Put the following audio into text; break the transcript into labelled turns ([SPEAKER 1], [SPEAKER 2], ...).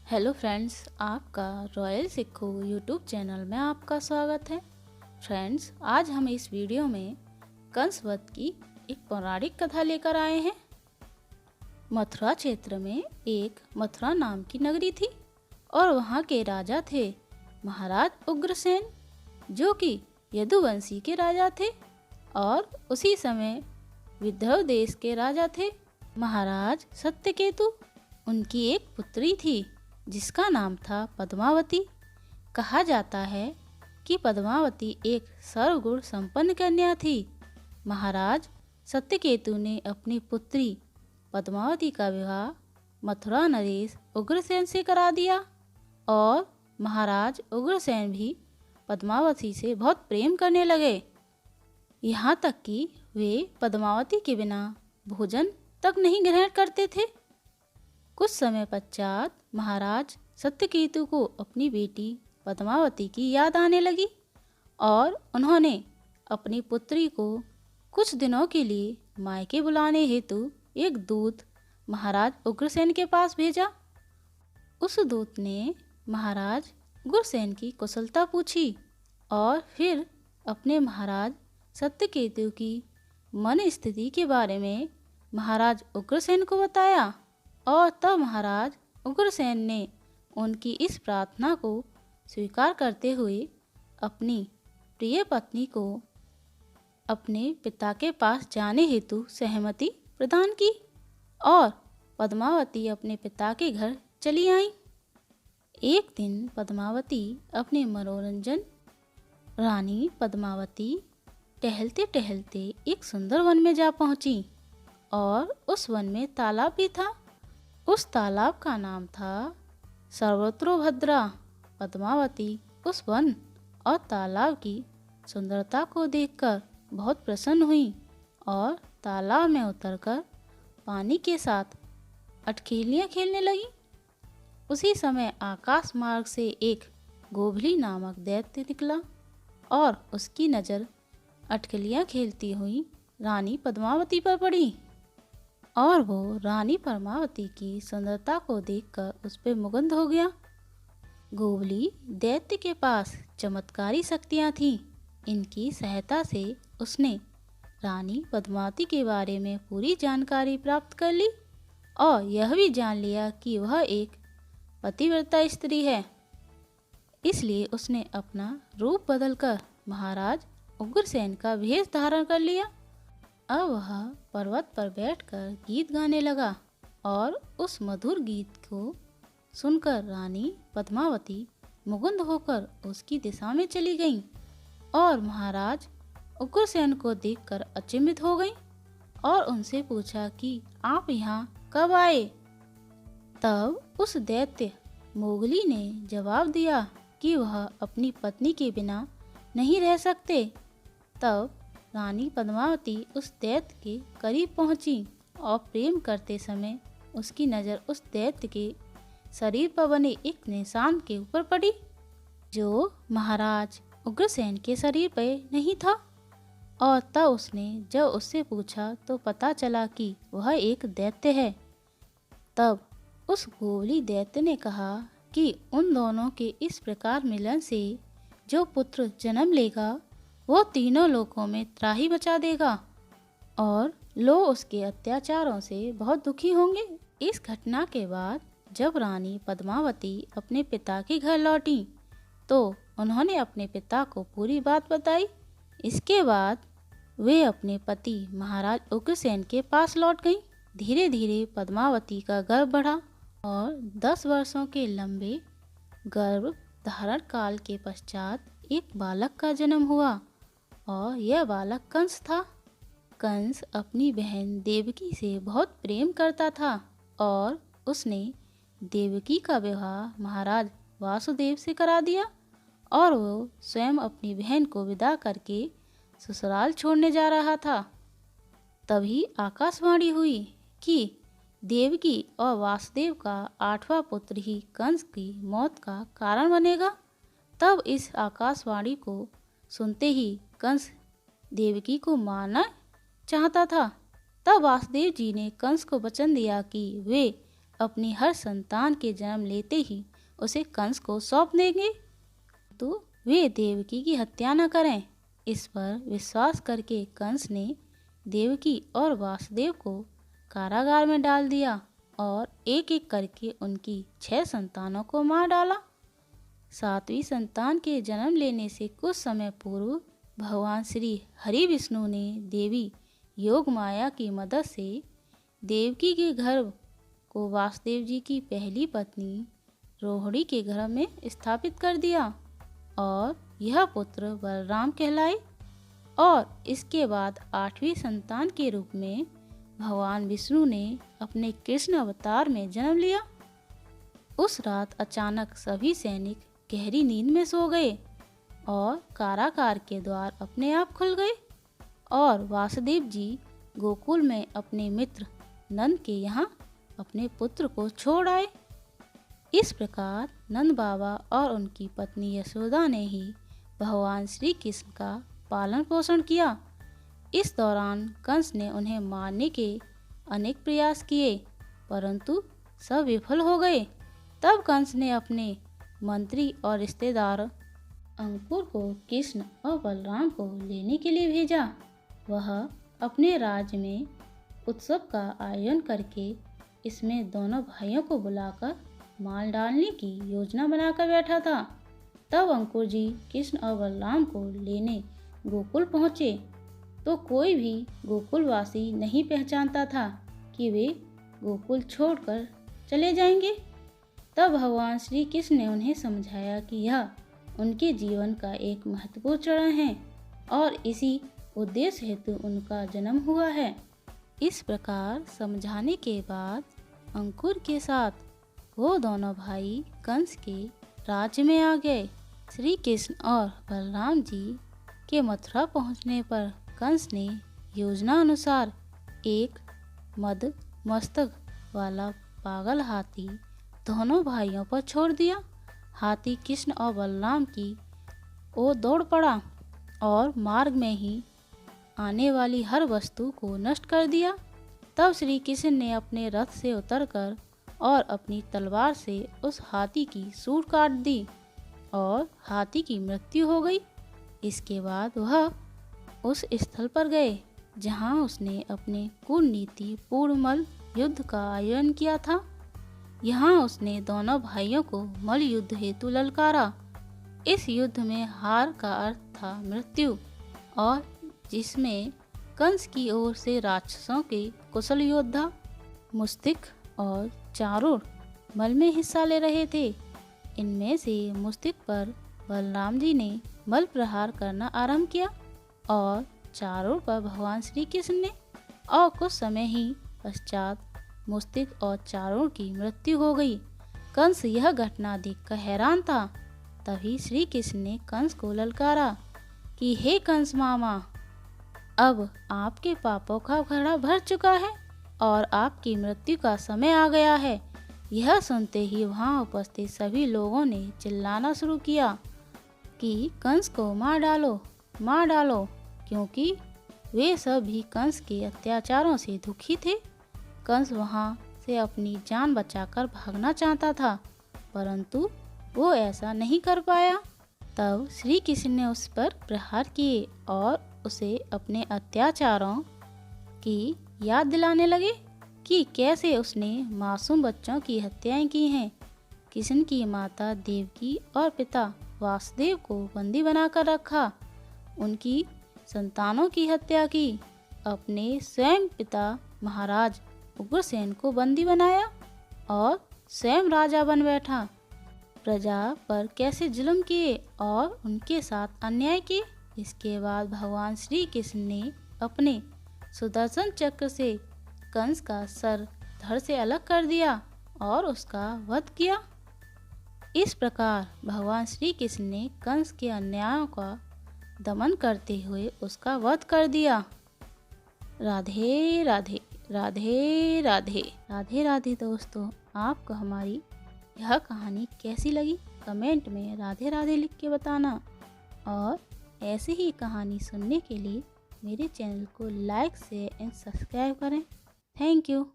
[SPEAKER 1] Hello friends, आपका royal सिक्खू YouTube channel में आपका स्वागत है। फ्रेंड्स, आज हम इस वीडियो में कंस वध की एक पौराणिक कथा लेकर आए हैं। मथुरा क्षेत्र में एक मथुरा नाम की नगरी थी और वहाँ के राजा थे महाराज उग्रसेन, जो कि यदुवंशी के राजा थे और उसी समय विदर्भ देश के राजा थे महाराज सत्यकेतु। उनकी एक पुत्री थी जिसका नाम था पद्मावती। कहा जाता है कि पद्मावती एक सर्वगुण संपन्न कन्या थी। महाराज सत्यकेतु ने अपनी पुत्री पद्मावती का विवाह मथुरा नरेश उग्रसेन से करा दिया और महाराज उग्रसेन भी पद्मावती से बहुत प्रेम करने लगे। यहाँ तक कि वे पद्मावती के बिना भोजन तक नहीं ग्रहण करते थे। कुछ समय पश्चात महाराज सत्यकेतु को अपनी बेटी पद्मावती की याद आने लगी और उन्होंने अपनी पुत्री को कुछ दिनों के लिए मायके बुलाने हेतु एक दूत महाराज उग्रसेन के पास भेजा। उस दूत ने महाराज उग्रसेन की कुशलता पूछी और फिर अपने महाराज सत्यकेतु की मन स्थिति के बारे में महाराज उग्रसेन को बताया और तब महाराज उग्रसेन ने उनकी इस प्रार्थना को स्वीकार करते हुए अपनी प्रिय पत्नी को अपने पिता के पास जाने हेतु सहमति प्रदान की और पद्मावती अपने पिता के घर चली आई। एक दिन पद्मावती अपने मनोरंजन रानी पद्मावती टहलते टहलते एक सुंदर वन में जा पहुंची और उस वन में तालाब भी था। उस तालाब का नाम था सर्वत्रोभद्रा। पद्मावती उस वन और तालाब की सुंदरता को देखकर बहुत प्रसन्न हुई और तालाब में उतरकर पानी के साथ अटखेलियाँ खेलने लगी। उसी समय आकाश मार्ग से एक गोभली नामक दैत्य निकला और उसकी नज़र अटखेलियाँ खेलती हुई रानी पद्मावती पर पड़ी और वो रानी पद्मावती की सुंदरता को देखकर उस पर मुग्ध हो गया। गोवली दैत्य के पास चमत्कारी शक्तियाँ थीं। इनकी सहायता से उसने रानी पद्मावती के बारे में पूरी जानकारी प्राप्त कर ली और यह भी जान लिया कि वह एक पतिव्रता स्त्री है। इसलिए उसने अपना रूप बदलकर महाराज उग्रसेन का वेश धारण कर लिया। अब वह पर्वत पर बैठकर गीत गाने लगा और उस मधुर गीत को सुनकर रानी पद्मावती मुग्ध होकर उसकी दिशा में चली गईं और महाराज उग्रसेन को देखकर अचंभित हो गईं और उनसे पूछा कि आप यहाँ कब आए। तब उस दैत्य मोगली ने जवाब दिया कि वह अपनी पत्नी के बिना नहीं रह सकते। तब रानी पद्मावती उस दैत्य के करीब पहुंची और प्रेम करते समय उसकी नज़र उस दैत्य के शरीर पर बने एक निशान के ऊपर पड़ी जो महाराज उग्रसेन के शरीर पर नहीं था। और तब उसने जब उससे पूछा तो पता चला कि वह एक दैत्य है। तब उस गोवली दैत्य ने कहा कि उन दोनों के इस प्रकार मिलन से जो पुत्र जन्म लेगा वो तीनों लोकों में त्राही मचा देगा और लोग उसके अत्याचारों से बहुत दुखी होंगे। इस घटना के बाद जब रानी पद्मावती अपने पिता के घर लौटी तो उन्होंने अपने पिता को पूरी बात बताई। इसके बाद वे अपने पति महाराज उग्रसेन के पास लौट गईं। धीरे धीरे पद्मावती का गर्भ बढ़ा और 10 वर्षों के लंबे गर्भ धारण काल के पश्चात एक बालक का जन्म हुआ और यह बालक कंस था। कंस अपनी बहन देवकी से बहुत प्रेम करता था और उसने देवकी का विवाह महाराज वासुदेव से करा दिया और वो स्वयं अपनी बहन को विदा करके ससुराल छोड़ने जा रहा था। तभी आकाशवाणी हुई कि देवकी और वासुदेव का 8वां पुत्र ही कंस की मौत का कारण बनेगा। तब इस आकाशवाणी को सुनते ही कंस देवकी को मारना चाहता था। तब वासुदेव जी ने कंस को वचन दिया कि वे अपनी हर संतान के जन्म लेते ही उसे कंस को सौंप देंगे, तो वे देवकी की हत्या न करें। इस पर विश्वास करके कंस ने देवकी और वासुदेव को कारागार में डाल दिया और एक एक करके उनकी 6 संतानों को मार डाला। 7वीं संतान के जन्म लेने से कुछ समय पूर्व भगवान श्री हरि विष्णु ने देवी योग माया की मदद से देवकी के गर्भ को वासुदेव जी की पहली पत्नी रोहिणी के गर्भ में स्थापित कर दिया और यह पुत्र बलराम कहलाए। और इसके बाद 8वीं संतान के रूप में भगवान विष्णु ने अपने कृष्ण अवतार में जन्म लिया। उस रात अचानक सभी सैनिक गहरी नींद में सो गए और कारागार के द्वार अपने आप खुल गए और वासुदेव जी गोकुल में अपने मित्र नंद के यहाँ अपने पुत्र को छोड़ आए। इस प्रकार नंद बाबा और उनकी पत्नी यशोदा ने ही भगवान श्री कृष्ण का पालन पोषण किया। इस दौरान कंस ने उन्हें मारने के अनेक प्रयास किए, परंतु सब विफल हो गए। तब कंस ने अपने मंत्री और रिश्तेदार अंकुर को कृष्ण और बलराम को लेने के लिए भेजा। वह अपने राज्य में उत्सव का आयोजन करके इसमें दोनों भाइयों को बुलाकर मार डालने की योजना बनाकर बैठा था। तब अंकुर जी कृष्ण और बलराम को लेने गोकुल पहुँचे तो कोई भी गोकुलवासी नहीं पहचानता था कि वे गोकुल छोड़कर चले जाएंगे। तब भगवान श्री कृष्ण ने उन्हें समझाया कि यह उनके जीवन का एक महत्वपूर्ण चरण है और इसी उद्देश्य हेतु उनका जन्म हुआ है। इस प्रकार समझाने के बाद अंकुर के साथ वो दोनों भाई कंस के राज्य में आ गए। श्री कृष्ण और बलराम जी के मथुरा पहुंचने पर कंस ने योजना अनुसार एक मद मस्तक वाला पागल हाथी दोनों भाइयों पर छोड़ दिया। हाथी कृष्ण और बलराम की ओर दौड़ पड़ा और मार्ग में ही आने वाली हर वस्तु को नष्ट कर दिया। तब श्री कृष्ण ने अपने रथ से उतरकर और अपनी तलवार से उस हाथी की सूंड काट दी और हाथी की मृत्यु हो गई। इसके बाद वह उस स्थल पर गए जहां उसने अपने कूटनीति पूर्ण मल्ल युद्ध का आयोजन किया था। यहाँ उसने दोनों भाइयों को मल्ल युद्ध हेतु ललकारा। इस युद्ध में हार का अर्थ था मृत्यु और जिसमें कंस की ओर से राक्षसों के कुशल योद्धा मुस्तिक और चारूर मल्ल में हिस्सा ले रहे थे। इनमें से मुस्तिक पर बलराम जी ने मल्ल प्रहार करना आरंभ किया और चारूर पर भगवान श्री कृष्ण ने, और कुछ समय ही पश्चात मुस्तिक और चारूर की मृत्यु हो गई। कंस यह घटना देखकर हैरान था। तभी श्री कृष्ण ने कंस को ललकारा कि हे कंस मामा, अब आपके पापों का घड़ा भर चुका है और आपकी मृत्यु का समय आ गया है। यह सुनते ही वहां उपस्थित सभी लोगों ने चिल्लाना शुरू किया कि कंस को मार डालो, मार डालो, क्योंकि वे सब भी कंस के अत्याचारों से दुखी थे। कंस वहां से अपनी जान बचाकर भागना चाहता था, परंतु वो ऐसा नहीं कर पाया। तब श्री कृष्ण ने उस पर प्रहार किए और उसे अपने अत्याचारों की याद दिलाने लगे कि कैसे उसने मासूम बच्चों की हत्याएं की हैं। कृष्ण की माता देवकी और पिता वासुदेव को बंदी बनाकर रखा, उनकी संतानों की हत्या की, अपने स्वयं पिता महाराज उग्रसेन को बंदी बनाया और स्वयं राजा बन बैठा। प्रजा पर कैसे जुल्म किए और उनके साथ अन्याय किए। इसके बाद भगवान श्री कृष्ण ने अपने सुदर्शन चक्र से कंस का सर धड़ से अलग कर दिया और उसका वध किया। इस प्रकार भगवान श्री कृष्ण ने कंस के अन्यायों का दमन करते हुए उसका वध कर दिया। राधे राधे, राधे राधे, राधे राधे। दोस्तों, आपको हमारी यह कहानी कैसी लगी कमेंट में राधे राधे लिख के बताना, और ऐसे ही कहानी सुनने के लिए मेरे चैनल को लाइक शेयर एंड सब्सक्राइब करें। Thank you.